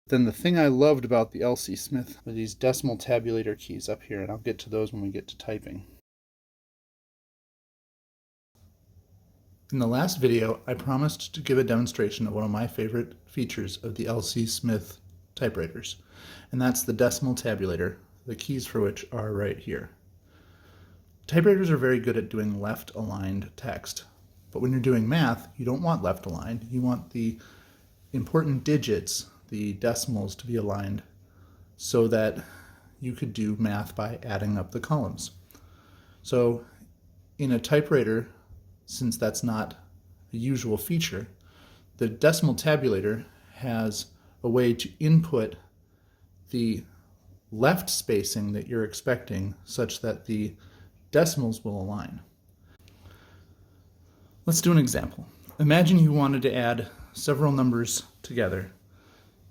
Then the thing I loved about the LC Smith were these decimal tabulator keys up here, and I'll get to those when we get to typing. In the last video, I promised to give a demonstration of one of my favorite features of the LC Smith typewriters, and that's the decimal tabulator, the keys for which are right here. Typewriters are very good at doing left-aligned text, but when you're doing math, you don't want left-aligned. You want the important digits, the decimals, to be aligned so that you could do math by adding up the columns. So in a typewriter, since that's not a usual feature, the decimal tabulator has a way to input the left spacing that you're expecting such that the decimals will align. Let's do an example. Imagine you wanted to add several numbers together,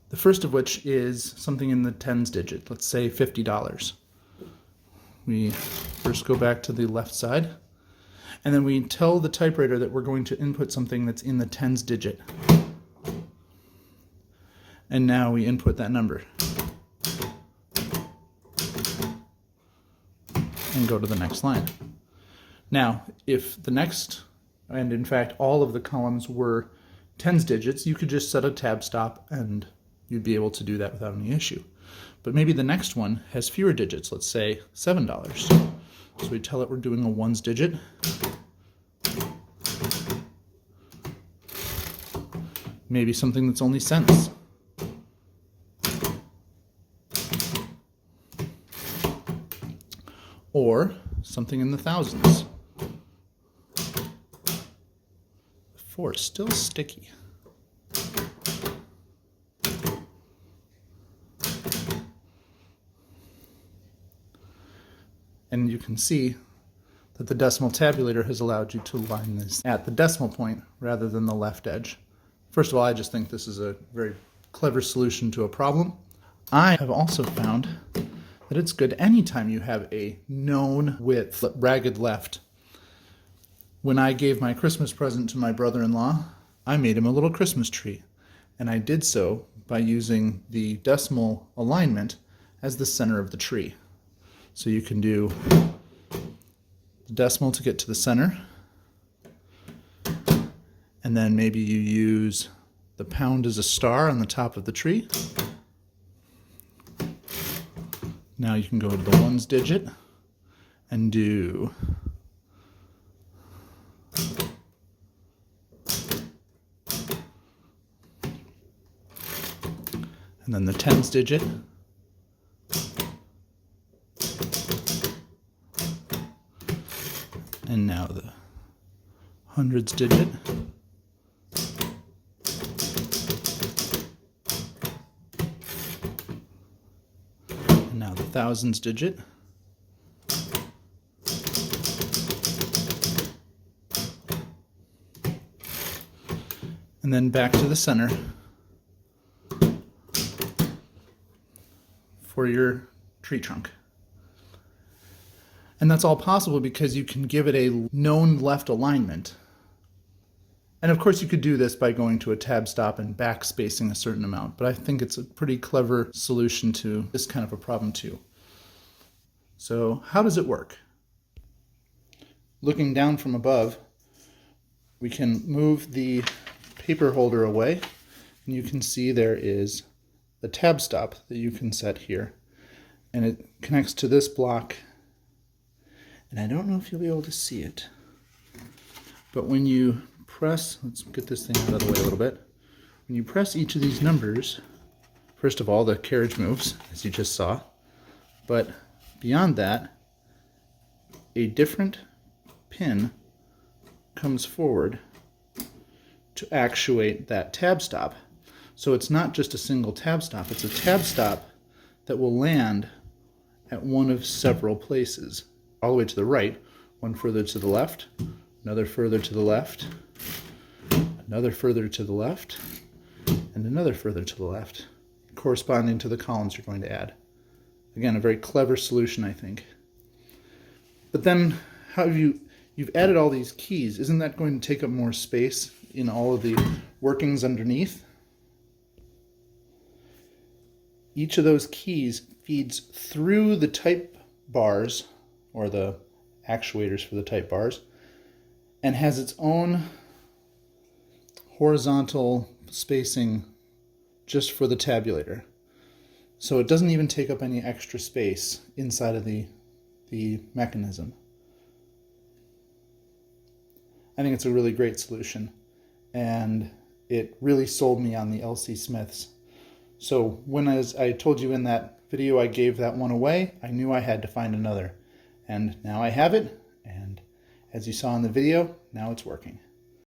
the first of which is something in the tens digit, let's say $50. We first go back to the left side, and then we tell the typewriter that we're going to input something that's in the tens digit. And now we input that number. And go to the next line. Now, if the next, and in fact all of the columns were tens digits, you could just set a tab stop and you'd be able to do that without any issue. But maybe the next one has fewer digits, let's say $7. So we tell it we're doing a ones digit. Maybe something that's only cents. Or something in the thousands. The 4 is still sticky. And you can see that the decimal tabulator has allowed you to line this at the decimal point rather than the left edge. First of all, I just think this is a very clever solution to a problem. I have also found that it's good anytime you have a known width, ragged left. When I gave my Christmas present to my brother-in-law, I made him a little Christmas tree, and I did so by using the decimal alignment as the center of the tree. So you can do the decimal to get to the center, and then maybe you use the pound as a star on the top of the tree. Now you can go to the ones digit and do and then the tens digit, and now the hundreds digit, and now the thousands digit, and then back to the center for your tree trunk. And that's all possible because you can give it a known left alignment. And of course you could do this by going to a tab stop and backspacing a certain amount, but I think it's a pretty clever solution to this kind of a problem too. So how does it work? Looking down from above, we can move the paper holder away, and you can see there is the tab stop that you can set here, and it connects to this block, and I don't know if you'll be able to see it, but when you press, let's get this thing out of the way a little bit, when you press each of these numbers, first of all the carriage moves, as you just saw, but beyond that, a different pin comes forward to actuate that tab stop. So it's not just a single tab stop, it's a tab stop that will land at one of several places, all the way to the right, one further to the left, another further to the left, another further to the left, and another further to the left, corresponding to the columns you're going to add. Again, a very clever solution, I think. But then, you've added all these keys, isn't that going to take up more space in all of the workings underneath? each of those keys feeds through the type bars, or the actuators for the type bars, and has its own horizontal spacing just for the tabulator. So it doesn't even take up any extra space inside of the mechanism. I think it's a really great solution, and it really sold me on the LC Smiths. So when, as I told you in that video, I gave that one away, I knew I had to find another. And now I have it, and as you saw in the video, now it's working.